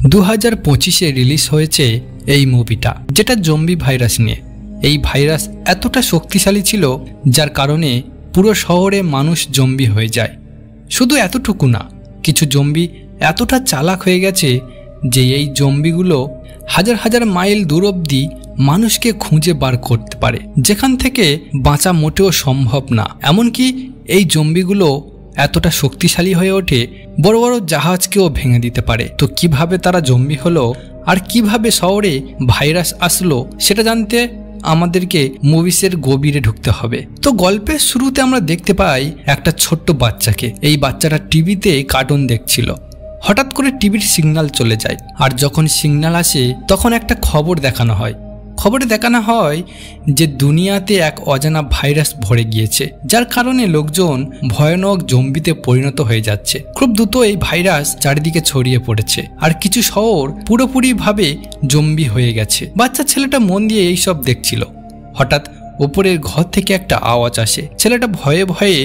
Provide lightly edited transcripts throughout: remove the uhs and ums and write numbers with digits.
2025-এ release হয়েছে এই মুভিটা, যেটা জম্বি ভাইরাস নিয়ে। এই ভাইরাস এতটা শক্তিশালী ছিল যার কারণে পুরো শহরে মানুষ জম্বি হয়ে যায়। শুধু এতটুকু না, কিছু জম্বি এতটা চালাক হয়ে গেছে যে এই জম্বিগুলো হাজার হাজার মাইল দূর অবধি মানুষকে খুঁজে বার করতে পারে, যেখান থেকে বাঁচা মোটেও সম্ভব না। এমনকি এই জম্বিগুলো এতটা শক্তিশালী হয়ে ওঠে বড় বড় জাহাজকেও ভেঙে দিতে পারে। তো কিভাবে তারা জম্বি হলো আর কিভাবে শহরে ভাইরাস আসলো সেটা জানতে আমাদেরকে মুভিসের গভীরে ঢুকতে হবে। তো গল্পের শুরুতে আমরা দেখতে পাই একটা ছোট্ট বাচ্চাকে। এই বাচ্চাটা টিভিতে কার্টুন দেখছিল। হঠাৎ করে টিভির সিগন্যাল চলে যায়, আর যখন সিগন্যাল আসে তখন একটা খবর দেখানো হয়। খবরে দেখানো হয় যে দুনিয়াতে এক অজানা ভাইরাস ভরে গিয়েছে, যার কারণে লোকজন ভয়ানক জম্বিতে পরিণত হয়ে যাচ্ছে। খুব দ্রুত এই ভাইরাস চারিদিকে ছড়িয়ে পড়েছে, আর কিছু শহর পুরোপুরিভাবে জম্বি হয়ে গেছে। বাচ্চা ছেলেটা মন দিয়ে এইসব দেখছিল। হঠাৎ ওপরের ঘর থেকে একটা আওয়াজ আসে। ছেলেটা ভয়ে ভয়ে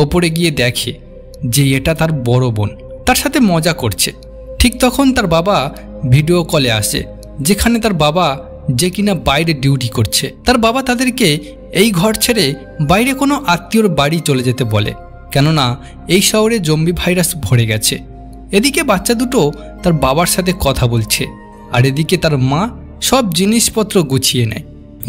ওপরে গিয়ে দেখে যে এটা তার বড় বোন তার সাথে মজা করছে। ঠিক তখন তার বাবা ভিডিও কলে আসে, যেখানে তার বাবা যে কিনা বাইরে ডিউটি করছে। তার বাবা তাদেরকে এই ঘর ছেড়ে বাইরে কোনো আত্মীয়র বাড়ি চলে যেতে বলে, কেননা এই শহরে জম্বি ভাইরাস ভরে গেছে। এদিকে বাচ্চা দুটো তার বাবার সাথে কথা বলছে, আর এদিকে তার মা সব জিনিসপত্র গুছিয়ে নেয়।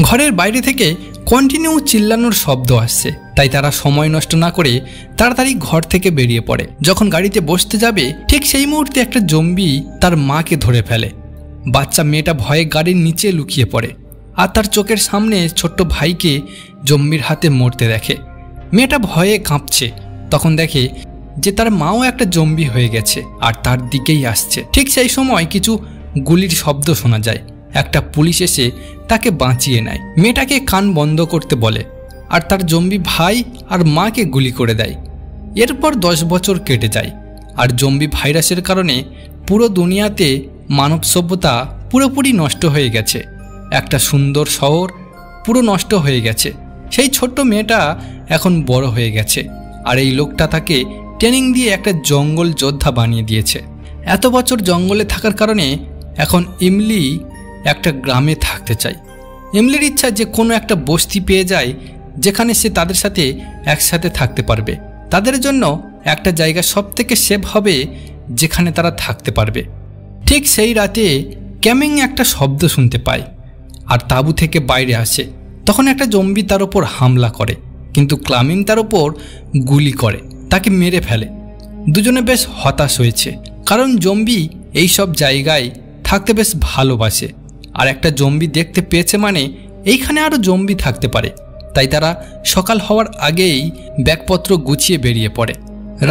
ঘরের বাইরে থেকে কন্টিনিউ চিল্লানোর শব্দ আসছে, তাই তারা সময় নষ্ট না করে তাড়াতাড়ি ঘর থেকে বেরিয়ে পড়ে। যখন গাড়িতে বসতে যাবে ঠিক সেই মুহূর্তে একটা জম্বি তার মাকে ধরে ফেলে। বাচ্চা মেয়েটা ভয়ে গাড়ির নিচে লুকিয়ে পড়ে, আর তার চোখের সামনে ছোট্ট ভাইকে জম্বির হাতে মরতে দেখে। মেয়েটা ভয়ে কাঁপছে। তখন দেখে যে তার মাও একটা জম্বি হয়ে গেছে আর তার দিকেই আসছে। ঠিক সেই সময় কিছু গুলির শব্দ শোনা যায়। একটা পুলিশ এসে তাকে বাঁচিয়ে নেয়। মেয়েটাকে কান বন্ধ করতে বলে, আর তার জম্বি ভাই আর মাকে গুলি করে দেয়। এরপর 10 বছর কেটে যায়, আর জম্বি ভাইরাসের কারণে পুরো দুনিয়াতে মানব সভ্যতা পুরোপুরি নষ্ট হয়ে গেছে। একটা সুন্দর শহর পুরো নষ্ট হয়ে গেছে। সেই ছোট্ট মেয়েটা এখন বড় হয়ে গেছে, আর এই লোকটা তাকে ট্রেনিং দিয়ে একটা জঙ্গল যোদ্ধা বানিয়ে দিয়েছে। এত বছর জঙ্গলে থাকার কারণে এখন ইমলি একটা গ্রামে থাকতে চায়। ইমলির ইচ্ছা যে কোনো একটা বস্তি পেয়ে যায় যেখানে সে তাদের সাথে একসাথে থাকতে পারবে। তাদের জন্য একটা জায়গা সবথেকে সেফ হবে যেখানে তারা থাকতে পারবে। ঠিক সেই রাতে ক্যামিং একটা শব্দ শুনতে পায়, আর তাঁবু থেকে বাইরে আসে। তখন একটা জম্বি তার ওপর হামলা করে, কিন্তু ক্লামিং তার ওপর গুলি করে তাকে মেরে ফেলে। দুজনে বেশ হতাশ হয়েছে, কারণ জম্বি এই সব জায়গায় থাকতে বেশ ভালোবাসে। আর একটা জম্বি দেখতে পেয়েছে মানে এইখানে আরও জম্বি থাকতে পারে। তাই তারা সকাল হওয়ার আগেই ব্যাগপত্র গুছিয়ে বেরিয়ে পড়ে।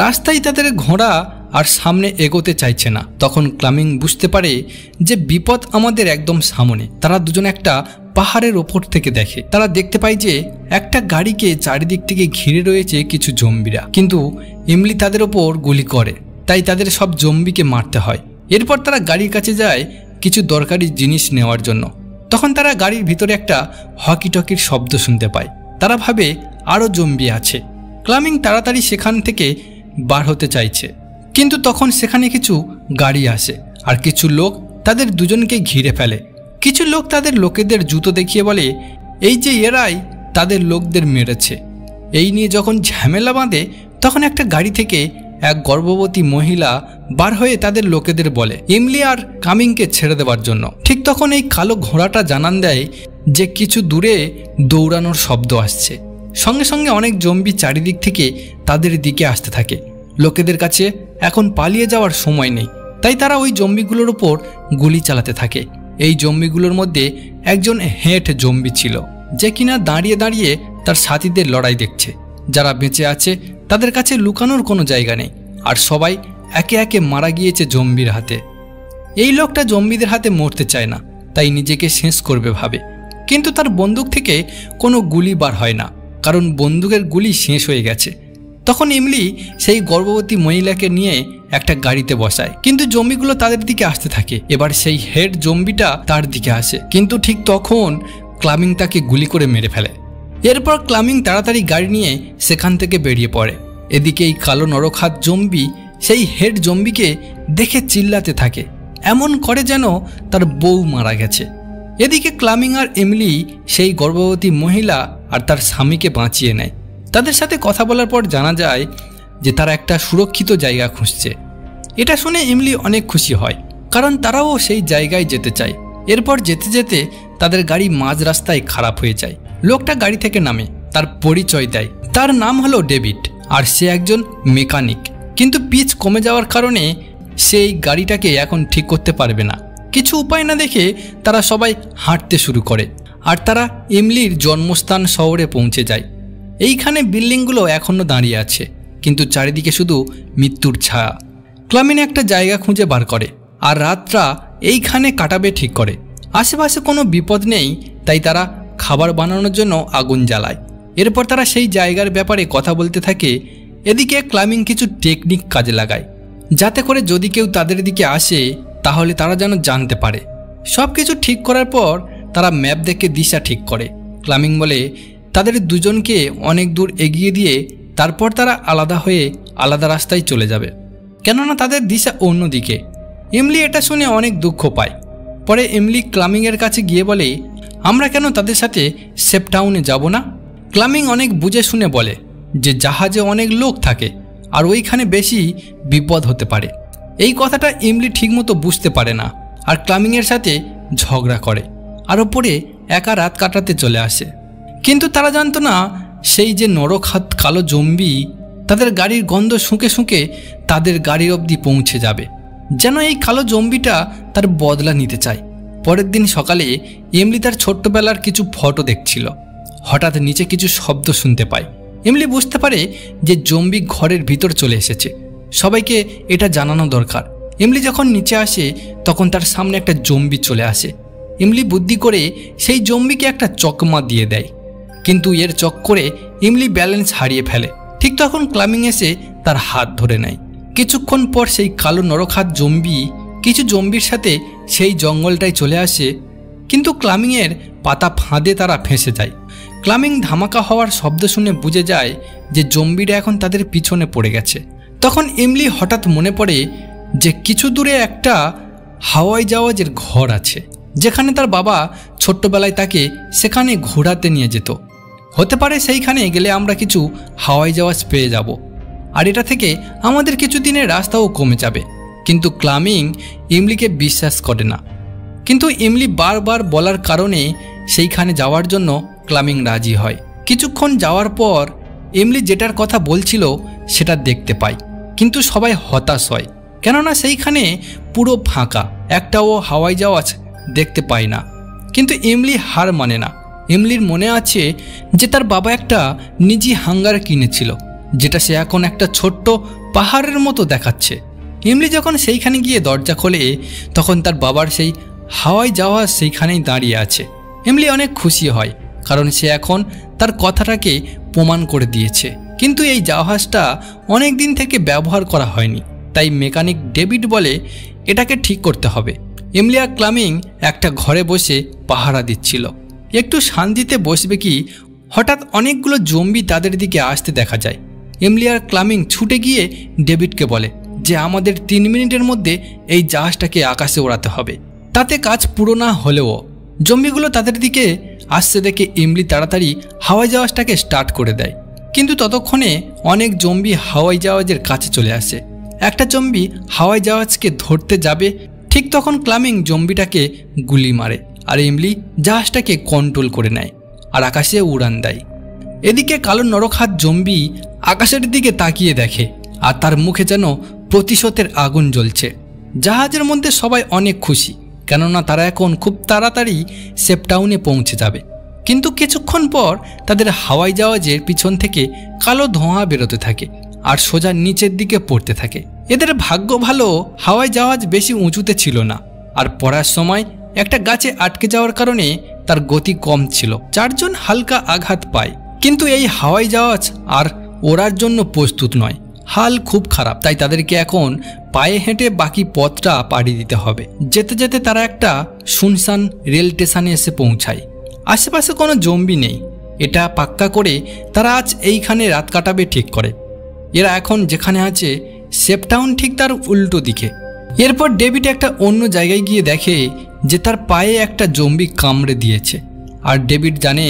রাস্তায় তাদের ঘোড়া আর সামনে এগোতে চাইছে না। তখন ক্লামিং বুঝতে পারে যে বিপদ আমাদের একদম সামনে। তারা দুজন একটা পাহাড়ের ওপর থেকে দেখে। তারা দেখতে পায় যে একটা গাড়িকে চারিদিক থেকে ঘিরে রয়েছে কিছু জম্বিরা, কিন্তু ইমলি তাদের ওপর গুলি করে, তাই তাদের সব জম্বিকে মারতে হয়। এরপর তারা গাড়ির কাছে যায় কিছু দরকারি জিনিস নেওয়ার জন্য। তখন তারা গাড়ির ভিতরে একটা হকি টকির শব্দ শুনতে পায়। তারা ভাবে আরও জম্বি আছে। ক্লামিং তাড়াতাড়ি সেখান থেকে বার হতে চাইছে, কিন্তু তখন সেখানে কিছু গাড়ি আসে, আর কিছু লোক তাদের দুজনকে ঘিরে ফেলে। কিছু লোক তাদের লোকেদের জুতো দেখিয়ে বলে এই যে এরাই তাদের লোকদের মেরেছে। এই নিয়ে যখন ঝামেলা বাঁধে তখন একটা গাড়ি থেকে এক গর্ভবতী মহিলা বার হয়ে তাদের লোকেদের বলে ইমলি আর কামিংকে ছেড়ে দেওয়ার জন্য। ঠিক তখন এই কালো ঘোড়াটা জানান দেয় যে কিছু দূরে দৌড়ানোর শব্দ আসছে। সঙ্গে সঙ্গে অনেক জম্বি চারিদিক থেকে তাদের দিকে আসতে থাকে। লোকেদের কাছে এখন পালিয়ে যাওয়ার সময় নেই, তাই তারা ওই জম্বিগুলোর ওপর গুলি চালাতে থাকে। এই জম্বিগুলোর মধ্যে একজন হেড জম্বি ছিল, যে কিনা দাঁড়িয়ে দাঁড়িয়ে তার সাথীদের লড়াই দেখছে। যারা বেঁচে আছে তাদের কাছে লুকানোর কোনো জায়গা নেই, আর সবাই একে একে মারা গিয়েছে জম্বির হাতে। এই লোকটা জম্বিদের হাতে মরতে চায় না, তাই নিজেকে শেষ করবে ভাবে, কিন্তু তার বন্দুক থেকে কোনো গুলি বার হয় না, কারণ বন্দুকের গুলি শেষ হয়ে গেছে। তখন ইমলি সেই গর্ভবতী মহিলাকে নিয়ে একটা গাড়িতে বসায়, কিন্তু জম্বিগুলো তাদের দিকে আসতে থাকে। এবার সেই হেড জম্বিটা তার দিকে আসে, কিন্তু ঠিক তখন ক্লামিং তাকে গুলি করে মেরে ফেলে। এরপর ক্লামিং তাড়াতাড়ি গাড়ি নিয়ে সেখান থেকে বেরিয়ে পড়ে। এদিকে এই কালো নরখাত জম্বি সেই হেড জম্বিকে দেখে চিল্লাতে থাকে, এমন করে যেন তার বউ মারা গেছে। এদিকে ক্লামিং আর এমিলি সেই গর্ভবতী মহিলা আর তার স্বামীকে বাঁচিয়ে নেয়। তাদের সাথে কথা বলার পর জানা যায় যে তারা একটা সুরক্ষিত জায়গা খুঁজছে। এটা শুনে এমিলি অনেক খুশি হয়, কারণ তারাও সেই জায়গায় যেতে চায়। এরপর যেতে যেতে তাদের গাড়ি মাঝ রাস্তায় খারাপ হয়ে যায়। লোকটা গাড়ি থেকে নামে, তার পরিচয় দেয়। তার নাম হলো ডেভিড, আর সে একজন মেকানিক। কিন্তু পিচ কমে যাওয়ার কারণে সেই গাড়িটাকে এখন ঠিক করতে পারবে না। কিছু উপায় না দেখে তারা সবাই হাঁটতে শুরু করে, আর তারা এমিলির জন্মস্থান শহরে পৌঁছে যায়। এইখানে বিল্ডিংগুলো এখনও দাঁড়িয়ে আছে, কিন্তু চারিদিকে শুধু মৃত্যুর ছায়া। ক্লামিন একটা জায়গা খুঁজে বার করে, আর রাতটা এইখানে কাটাবে ঠিক করে। আশেপাশে কোনো বিপদ নেই, তাই তারা খাবার বানানোর জন্য আগুন জ্বালায়। এরপর তারা সেই জায়গার ব্যাপারে কথা বলতে থাকে। এদিকে ক্লামিং কিছু টেকনিক কাজে লাগায়, যাতে করে যদি কেউ তাদের দিকে আসে তাহলে তারা যেন জানতে পারে। সব কিছু ঠিক করার পর তারা ম্যাপ দেখে দিশা ঠিক করে। ক্লামিং বলে তাদের দুজনকে অনেক দূর এগিয়ে দিয়ে তারপর তারা আলাদা হয়ে আলাদা রাস্তায় চলে যাবে, কেননা তাদের দিশা অন্যদিকে। এমিলি এটা শুনে অনেক দুঃখ পায়। পরে এমিলি ক্লামিংয়ের কাছে গিয়ে বলে, আমরা কেন তাদের সাথে সেফ টাউনে যাব না? ক্লামিং অনেক বুঝে শুনে বলে যে জাহাজে অনেক লোক থাকে, আর ওইখানে বেশি বিপদ হতে পারে। এই কথাটা এমিলি ঠিকমতো বুঝতে পারে না, আর ক্লামিংয়ের সাথে ঝগড়া করে, আর ওপরে একা রাত কাটাতে চলে আসে। কিন্তু তারা জানতো না সেই যে নরখাত কালো জম্বি তাদের গাড়ির গন্ধ শুঁকে শুঁকে তাদের গাড়ির অবধি পৌঁছে যাবে, যেন এই কালো জম্বিটা তার বদলা নিতে চায়। পরের দিন সকালে এমিলি তার ছোট্টবেলার কিছু ফটো দেখছিল। হঠাৎ নিচে কিছু শব্দ শুনতে পায়। এমিলি বুঝতে পারে যে জম্বি ঘরের ভিতর চলে এসেছে। সবাইকে এটা জানানো দরকার। এমিলি যখন নিচে আসে তখন তার সামনে একটা জম্বি চলে আসে। এমিলি বুদ্ধি করে সেই জম্বিকে একটা চকমা দিয়ে দেয়, কিন্তু এর চক্করে এমিলি ব্যালেন্স হারিয়ে ফেলে। ঠিক তখন ক্লামিং এসে তার হাত ধরে নেয়। কিছুক্ষণ পর সেই কালো নরখাত জম্বি কিছু জম্বির সাথে সেই জঙ্গলটায় চলে আসে, কিন্তু ক্লামিংয়ের পাতা ফাঁদে তারা ফেঁসে যায়। ক্লামিং ধামাকা হওয়ার শব্দ শুনে বুঝে যায় যে জম্বিরা এখন তাদের পিছনে পড়ে গেছে। তখন এমিলি হঠাৎ মনে পড়ে যে কিছু দূরে একটা হাওয়াই জাহাজের ঘর আছে, যেখানে তার বাবা ছোট্টবেলায় তাকে সেখানে ঘোরাতে নিয়ে যেত। হতে পারে সেইখানে গেলে আমরা কিছু হাওয়াই জাহাজ পেয়ে যাব, আর এটা থেকে আমাদের কিছু দিনের রাস্তাও কমে যাবে। কিন্তু ক্লামিং এমিলিকে বিশ্বাস করে না। কিন্তু এমিলি বারবার বলার কারণে সেইখানে যাওয়ার জন্য ক্লামিং রাজি হয়। কিছুক্ষণ যাওয়ার পর এমিলি যেটার কথা বলছিল সেটা দেখতে পায়, কিন্তু সবাই হতাশ হয়, কেননা সেইখানে পুরো ফাঁকা, একটাও হাওয়াই জাহাজ দেখতে পায় না। কিন্তু এমিলি হার মানে না। এমিলির মনে আছে যে তার বাবা একটা নিজি হাঙ্গার কিনেছিল, যেটা সে এখন একটা ছোট্ট পাহাড়ের মতো দেখাচ্ছে। এমিলি যখন সেইখানে গিয়ে দরজা খোলে তখন তার বাবার সেই হাওয়াই জাহাজ সেইখানেই দাঁড়িয়ে আছে। এমিলি অনেক খুশি হয়, কারণ সে এখন তার কথাটাকে প্রমাণ করে দিয়েছে। কিন্তু এই জাহাজটা অনেক দিন থেকে ব্যবহার করা হয়নি, তাই মেকানিক ডেভিড বলে এটাকে ঠিক করতে হবে। এমিলি আর ক্লামিং একটা ঘরে বসে পাহারা দিচ্ছিল। একটু শান্তিতে বসবে কি, হঠাৎ অনেকগুলো জম্বি তাদের দিকে আসতে দেখা যায়। এমিলি আর ক্লামিং ছুটে গিয়ে ডেভিডকে বলে যে আমাদের 3 মিনিটের মধ্যে এই জাহাজটাকে আকাশে ওড়াতে হবে। তাতে কাজ পুরো না হলেও জম্বিগুলো তাদের দিকে আসতে দেখে এমিলি তাড়াতাড়ি হাওয়াই জাহাজটাকে স্টার্ট করে দেয়। কিন্তু ততক্ষণে অনেক জম্বি হাওয়াই জাহাজের কাছে চলে আসে। একটা জম্বি হাওয়াই জাহাজকে ধরতে যাবে, ঠিক তখন ক্লামিং জম্বিটাকে গুলি মারে, আর এমিলি জাহাজটাকে কন্ট্রোল করে নেয় আর আকাশে উড়ান দেয়। এদিকে কালো নরখাত জম্বি আকাশের দিকে তাকিয়ে দেখে, আর তার মুখে যেন প্রতিশোধের আগুন জ্বলছে। জাহাজের মধ্যে সবাই অনেক খুশি, কেননা তারা এখন খুব তাড়াতাড়ি সেফ টাউনে পৌঁছে যাবে। কিন্তু কিছুক্ষণ পর তাদের হাওয়াই জাহাজের পিছন থেকে কালো ধোঁয়া বেরোতে থাকে আর সোজা নিচের দিকে পড়তে থাকে। এদের ভাগ্য ভালো, হাওয়াই জাহাজ বেশি উঁচুতে ছিল না, আর পড়ার সময় একটা গাছে আটকে যাওয়ার কারণে তার গতি কম ছিল। 4 জন হালকা আঘাত পায়, কিন্তু এই হাওয়াই জাহাজ আর ওড়ার জন্য প্রস্তুত নয়। হাল খুব খারাপ, তাই তাদেরকে এখন পায়ে হেঁটে বাকি পথটা পাড়ি দিতে হবে। যেতে যেতে তারা একটা শুনশান রেল স্টেশনে এসে পৌঁছায়। আশেপাশে কোনো জম্বি নেই, এটা পাক্কা করে তারা আজ এইখানে রাত কাটাবে ঠিক করে। এরা এখন যেখানে আছে সেফ টাউন ঠিক তার উল্টো দিকে। এরপর ডেভিড একটা অন্য জায়গায় গিয়ে দেখে যে তার পায়ে একটা জম্বি কামড়ে দিয়েছে, আর ডেভিড জানে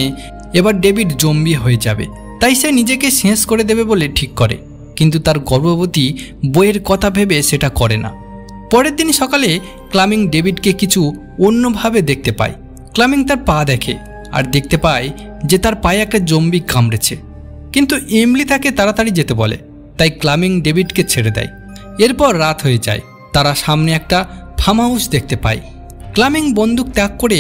এবার ডেভিড জম্বি হয়ে যাবে, তাই সে নিজেকে শেষ করে দেবে বলে ঠিক করে। কিন্তু তার গর্ভবতী বইয়ের কথা ভেবে সেটা করে না। পরের দিন সকালে ক্লামিং ডেভিডকে কিছু অন্যভাবে দেখতে পায়। ক্লামিং তার পা দেখে আর দেখতে পায় যে তার পায়ে একটা জম্বি কামড়েছে, কিন্তু এমলি তাকে তাড়াতাড়ি যেতে বলে, তাই ক্লামিং ডেভিডকে ছেড়ে দেয়। এরপর রাত হয়ে যায়। তারা সামনে একটা ফার্ম হাউস দেখতে পায়। ক্লামিং বন্দুক ত্যাগ করে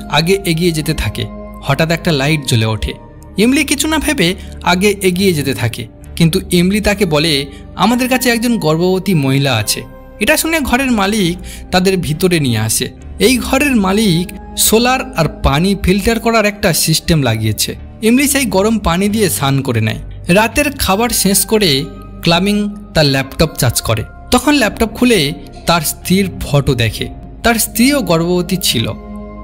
আগে এগিয়ে যেতে থাকে। হঠাৎ একটা লাইট জ্বলে ওঠে। এমলি কিছু না ভেবে আগে এগিয়ে যেতে থাকে, কিন্তু এমলি তাকে বলে আমাদের কাছে একজন গর্ভবতী মহিলা আছে। এটা শুনে ঘরের মালিক তাদের ভিতরে নিয়ে আসে। এই ঘরের মালিক সোলার আর পানি ফিল্টার করার একটা সিস্টেম লাগিয়েছে। এমলি সেই গরম পানি দিয়ে স্নান করে নেয়। রাতের খাবার শেষ করে ক্লামিং তার ল্যাপটপ চার্জ করে। তখন ল্যাপটপ খুলে তার স্ত্রীর ফটো দেখে। তার স্ত্রীও গর্ভবতী ছিল।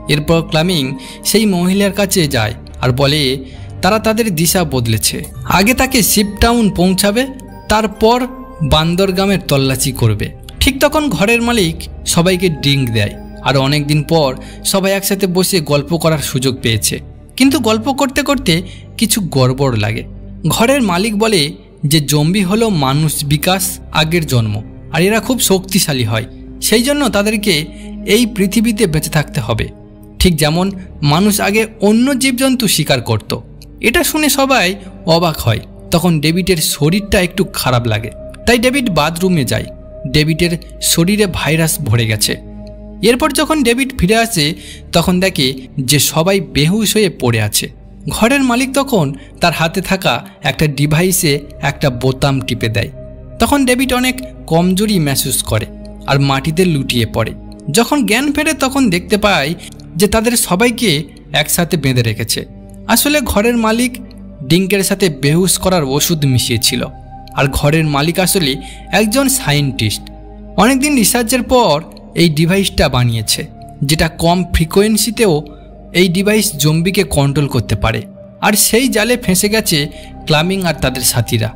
এরপর ক্লামিং সেই মহিলার কাছে যায় আর বলে তারা তাদের দিশা বদলেছে। আগে তাকে শিপটাউন পৌঁছাবে, তারপর বান্দরগামের তল্লাশি করবে। ঠিক তখন ঘরের মালিক সবাইকে ড্রিঙ্ক দেয়, আর অনেক দিন পর সবাই একসাথে বসে গল্প করার সুযোগ পেয়েছে। কিন্তু গল্প করতে করতে কিছু গড়বড় লাগে। ঘরের মালিক বলে যে জম্বি হলো মানুষ বিকাশ আগের জন্ম, আর এরা খুব শক্তিশালী হয়, সেই জন্য তাদেরকে এই পৃথিবীতে বেঁচে থাকতে হবে, ঠিক যেমন মানুষ আগে অন্য জীবজন্তু শিকার করত। এটা শুনে সবাই অবাক হয়। তখন ডেভিডের শরীরটা একটু খারাপ লাগে, তাই ডেভিড বাথরুমে যায়। ডেভিডের শরীরে ভাইরাস ভরে গেছে। এরপর যখন ডেভিড ফিরে আসে তখন দেখে যে সবাই বেহুশ হয়ে পড়ে আছে। ঘরের মালিক তখন তার হাতে থাকা একটা ডিভাইসে একটা বোতাম টিপে দেয়। তখন ডেভিড অনেক কমজোরি महसूस করে আর মাটিতে লুটিয়ে পড়ে। যখন জ্ঞান ফেরে তখন দেখতে পায় যে তাদের সবাইকে একসাথে বেঁধে রেখেছে। আসলে ঘরের মালিক ডিঙ্কের সাথে বেহুশ করার ওষুধ মিশিয়েছিল, আর ঘরের মালিক আসলে একজন সায়েন্টিস্ট। অনেকদিন রিসার্চের পর এই ডিভাইসটা বানিয়েছে, যেটা কম ফ্রিকোয়েন্সিতেও এই ডিভাইস জম্বিকে কন্ট্রোল করতে পারে। আর সেই জালে ফেঁসে গেছে ক্লামিং আর তাদের সাথীরা।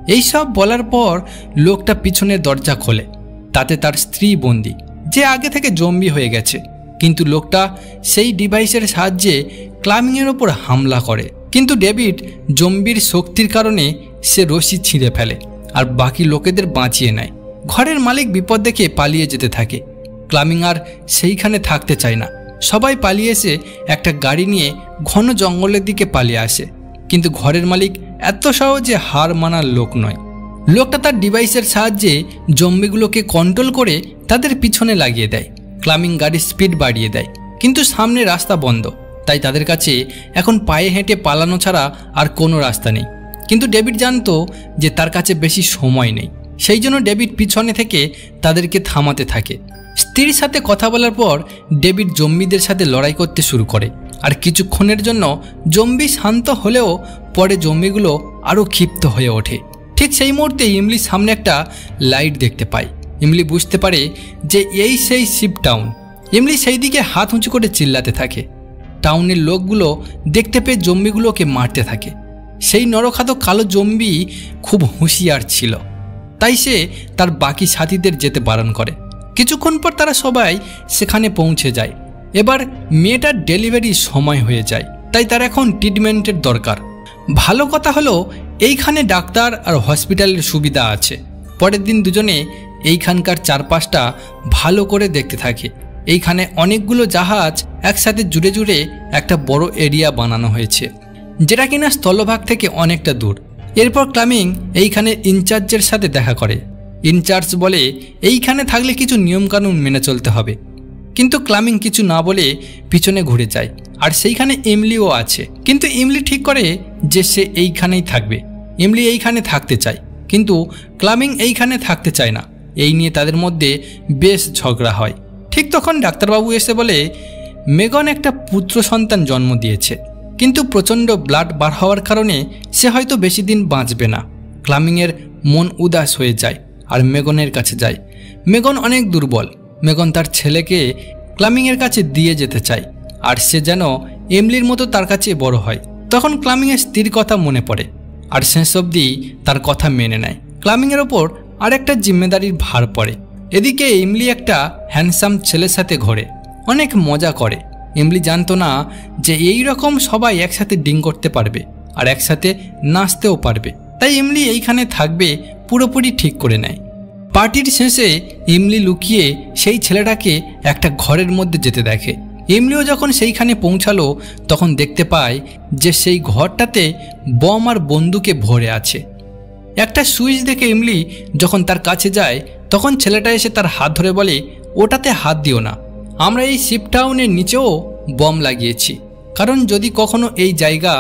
এই সব বলার পর লোকটা পিছনের দরজা খোলে। তাতে তার স্ত্রী বন্দি, যে আগে থেকে জম্বি হয়ে গেছে। কিন্তু লোকটা সেই ডিভাইসের সাহায্যে ক্লামিংয়ের ওপর হামলা করে, কিন্তু ডেভিড জম্বির শক্তির কারণে সে রশি ছিঁড়ে ফেলে আর বাকি লোকেদের বাঁচিয়ে নেয়। ঘরের মালিক বিপদ দেখে পালিয়ে যেতে থাকে। ক্লামিং আর সেইখানে থাকতে চায় না। সবাই পালিয়ে এসে একটা গাড়ি নিয়ে ঘন জঙ্গলের দিকে পালিয়ে আসে, কিন্তু ঘরের মালিক এত সহজে হার মানার লোক নয়। লোকটা তার ডিভাইসের সাহায্যে জম্বিগুলোকে কন্ট্রোল করে তাদের পিছনে লাগিয়ে দেয়। ক্লামিং গাড়ির স্পিড বাড়িয়ে দেয়, কিন্তু সামনে রাস্তা বন্ধ, তাই তাদের কাছে এখন পায়ে হেঁটে পালানো ছাড়া আর কোনো রাস্তা নেই। কিন্তু ডেভিড জানতো যে তার কাছে বেশি সময় নেই, সেই জন্য ডেভিড পিছনে থেকে তাদেরকে থামাতে থাকে। স্ত্রীর সাথে কথা বলার পর ডেভিড জম্বিদের সাথে লড়াই করতে শুরু করে, আর কিছুক্ষণের জন্য জম্বি শান্ত হলেও পরে জম্বিগুলো আরও ক্ষিপ্ত হয়ে ওঠে। ঠিক সেই মুহূর্তে ইমলি সামনে একটা লাইট দেখতে পায়। ইমলি বুঝতে পারে যে এই সেই শিপটাউন। ইমলি সেই দিকে হাত উঁচু করে চিল্লাতে থাকে। টাউনের লোকগুলো দেখতে পেয়ে জম্বিগুলোকে মারতে থাকে। সেই নরখাত কালো জম্বি খুব হুঁশিয়ার ছিল, তাই সে তার বাকি সাথীদের যেতে বারণ করে। কিছুক্ষণ পর তারা সবাই সেখানে পৌঁছে যায়। এবার মেয়েটার ডেলিভারির সময় হয়ে যায়, তাই তার এখন ট্রিটমেন্টের দরকার। ভালো কথা হলো এইখানে ডাক্তার আর হসপিটালের সুবিধা আছে। পরের দিন দুজনে এইখানকার চারপাশটা ভালো করে দেখতে থাকে। এইখানে অনেকগুলো জাহাজ একসাথে জুড়ে জুড়ে একটা বড় এরিয়া বানানো হয়েছে, যেটা কিনা স্থলভাগ থেকে অনেকটা দূর। এরপর ক্লামিং এইখানে ইনচার্জের সাথে দেখা করে। ইনচার্জ বলে এইখানে থাকলে কিছু নিয়মকানুন মেনে চলতে হবে, কিন্তু ক্লামিং কিছু না বলে পিছনে ঘুরে যায়। আর সেইখানে ইমলিও আছে, কিন্তু ইমলি ঠিক করে যে সে এইখানেই থাকবে। ইমলি এইখানে থাকতে চায়, কিন্তু ক্লামিং এইখানে থাকতে চায় না। এই নিয়ে তাদের মধ্যে বেশ ঝগড়া হয়। ঠিক তখন ডাক্তারবাবু এসে বলে মেগন একটা পুত্র সন্তান জন্ম দিয়েছে, কিন্তু প্রচণ্ড ব্লাড বার হওয়ার কারণে সে হয়তো বেশি দিন বাঁচবে না। ক্লামিংয়ের মন উদাস হয়ে যায় আর মেগনের কাছে যায়। মেগন অনেক দুর্বল। মেগন তার ছেলেকে ক্লামিংয়ের কাছে দিয়ে যেতে চায়, আর সে যেন এমলির মতো তার কাছে বড় হয়। তখন ক্লামিংয়ের স্ত্রীর কথা মনে পড়ে, আর শেষ অবধি তার কথা মেনে নেয়। ক্লামিংয়ের ওপর আরেকটা জিম্মেদারির ভার পড়ে। এদিকে ইমলি একটা হ্যান্ডসাম ছেলের সাথে ঘোরে, অনেক মজা করে। ইমলি জানতো না যে এই রকম সবাই একসাথে ডিং করতে পারবে আর একসাথে নাচতেও পারবে, তাই ইমলি এইখানে থাকবে পুরোপুরি ঠিক করে নেয়। পার্টির শেষে ইমলি লুকিয়ে সেই ছেলেটাকে একটা ঘরের মধ্যে যেতে দেখে। ইমলিও যখন সেইখানে পৌঁছালো তখন দেখতে পায় যে সেই ঘরটাতে বম আর বন্দুকে ভরে আছে। একটা সুইচ দেখে ইমলি যখন তার কাছে যায় তখন ছেলেটা এসে তার হাত ধরে বলে, ওটাতে হাত দিও না, আমরা এই শিপ টাউনের নিচেও বম লাগিয়েছি, কারণ যদি কখনো এই জায়গা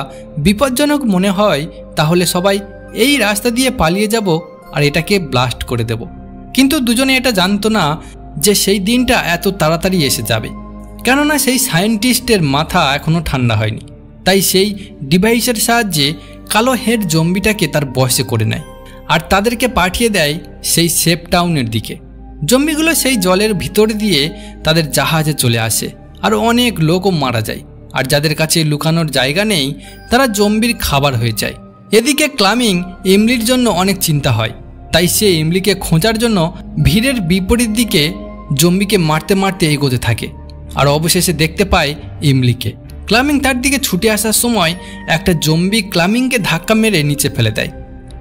বিপজ্জনক মনে হয় তাহলে সবাই এই রাস্তা দিয়ে পালিয়ে যাব আর এটাকে ব্লাস্ট করে দেব। কিন্তু দুজনে এটা জানতো না যে সেই দিনটা এত তাড়াতাড়ি এসে যাবে, কেননা সেই সায়েন্টিস্টের মাথা এখনও ঠান্ডা হয়নি। তাই সেই ডিভাইসের সাহায্যে কালো হেড জম্বিটাকে তার বশে করে নেয় আর তাদেরকে পাঠিয়ে দেয় সেই শিপ টাউনের দিকে। জম্বিগুলো সেই জলের ভিতর দিয়ে তাদের জাহাজে চলে আসে আর অনেক লোকও মারা যায়, আর যাদের কাছে লুকানোর জায়গা নেই তারা জম্বির খাবার হয়ে যায়। এদিকে ক্লামিং ইমলির জন্য অনেক চিন্তা হয়, তাই সে ইমলিকে খোঁজার জন্য ভিড়ের বিপরীত দিকে জম্বিকে মারতে মারতে এগোতে থাকে আর অবশেষে দেখতে পায় ইমলিকে। ক্লামিং তার দিকে ছুটে আসার সময় একটা জম্বি ক্লামিংকে ধাক্কা মেরে নিচে ফেলে দেয়,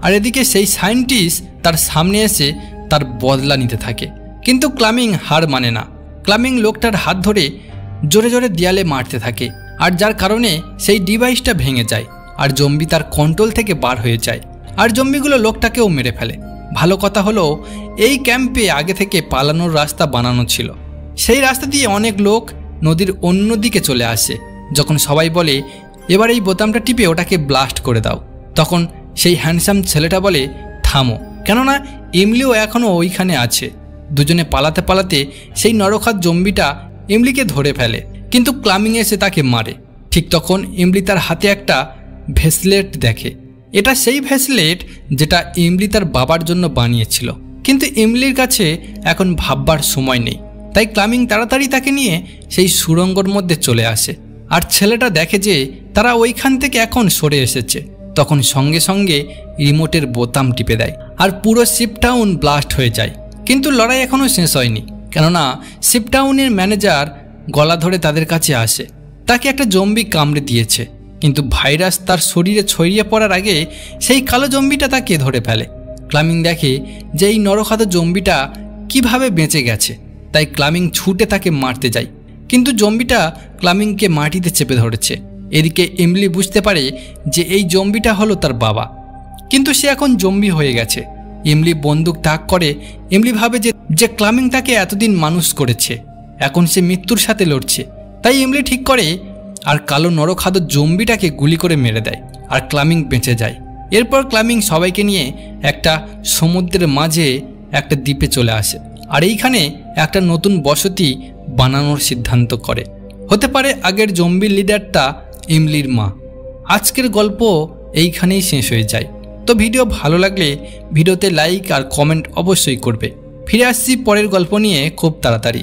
আর এদিকে সেই সায়েন্টিস্ট তার সামনে এসে তার বদলা নিতে থাকে। কিন্তু ক্লামিং হার মানে না। ক্লামিং লোকটার হাত ধরে জোরে জোরে দেয়ালে মারতে থাকে, আর যার কারণে সেই ডিভাইসটা ভেঙে যায় আর জম্বি তার কন্ট্রোল থেকে বার হয়ে যায়, আর জম্বিগুলো লোকটাকেও মেরে ফেলে। ভালো কথা হলো এই ক্যাম্পে আগে থেকে পালানোর রাস্তা বানানো ছিল। সেই রাস্তা দিয়ে অনেক লোক নদীর অন্য দিকে চলে আসে। যখন সবাই বলে এবার এই বোতামটা টিপে ওটাকে ব্লাস্ট করে দাও, তখন সেই হ্যান্ডসাম ছেলেটা বলে থামো, কেননা ইমলিও এখনও ওইখানে আছে। দুজনে পালাতে পালাতে সেই নরখাত জম্বিটা ইমলিকে ধরে ফেলে, কিন্তু ক্লামিং এসে তাকে মারে। ঠিক তখন ইমলি তার হাতে একটা ভেসলেট দেখে। এটা সেই ভেসলেট যেটা ইমলি তার বাবার জন্য বানিয়েছিল, কিন্তু ইমলির কাছে এখন ভাববার সময় নেই। তাই ক্লামিং তাড়াতাড়ি তাকে নিয়ে সেই সুড়ঙ্গর মধ্যে চলে আসে, আর ছেলেটা দেখে যে তারা ওইখান থেকে এখন সরে এসেছে। তখন সঙ্গে সঙ্গে রিমোটের বোতাম টিপে দেয় আর পুরো শিপ টাউন ব্লাস্ট হয়ে যায়। কিন্তু লড়াই এখনও শেষ হয়নি, কেননা শিপ টাউনের ম্যানেজার গলা ধরে তাদের কাছে আসে। তাকে একটা জম্বি কামড়ে দিয়েছে, কিন্তু ভাইরাস তার শরীরে ছড়িয়ে পড়ার আগে সেই কালো জম্বিটা তাকে ধরে ফেলে। ক্লামিং দেখে যে এই নরখাত জম্বিটা কিভাবে বেঁচে গেছে, তাই ক্লামিং ছুটে তাকে মারতে যায়, কিন্তু জম্বিটা ক্লামিংকে মাটিতে চেপে ধরেছে। এদিকে ইমলি বুঝতে পারে যে এই জম্বিটা হলো তার বাবা, কিন্তু সে এখন জম্বি হয়ে গেছে। ইমলি বন্দুক তাক করে। ইমলি ভাবে যে ক্লামিং তাকে এতদিন মানুষ করেছে, এখন সে মৃত্যুর সাথে লড়ছে। তাই ইমলি ঠিক করে আর কালো নরখাদ জম্বিটাকে গুলি করে মেরে দেয়, আর ক্লামিং বেঁচে যায়। এরপর ক্লামিং সবাইকে নিয়ে একটা সমুদ্রের মাঝে একটা দ্বীপে চলে আসে, আর এইখানে একটা নতুন বসতি বানানোর সিদ্ধান্ত করে। হতে পারে আগের জম্বির লিডারটা ইমলির মা। আজকের গল্প এইখানেই শেষ হয়ে যায়। তো ভিডিও ভালো লাগলে ভিডিওতে লাইক আর কমেন্ট অবশ্যই করবে। ফিরে আসছি পরের গল্প নিয়ে খুব তাড়াতাড়ি।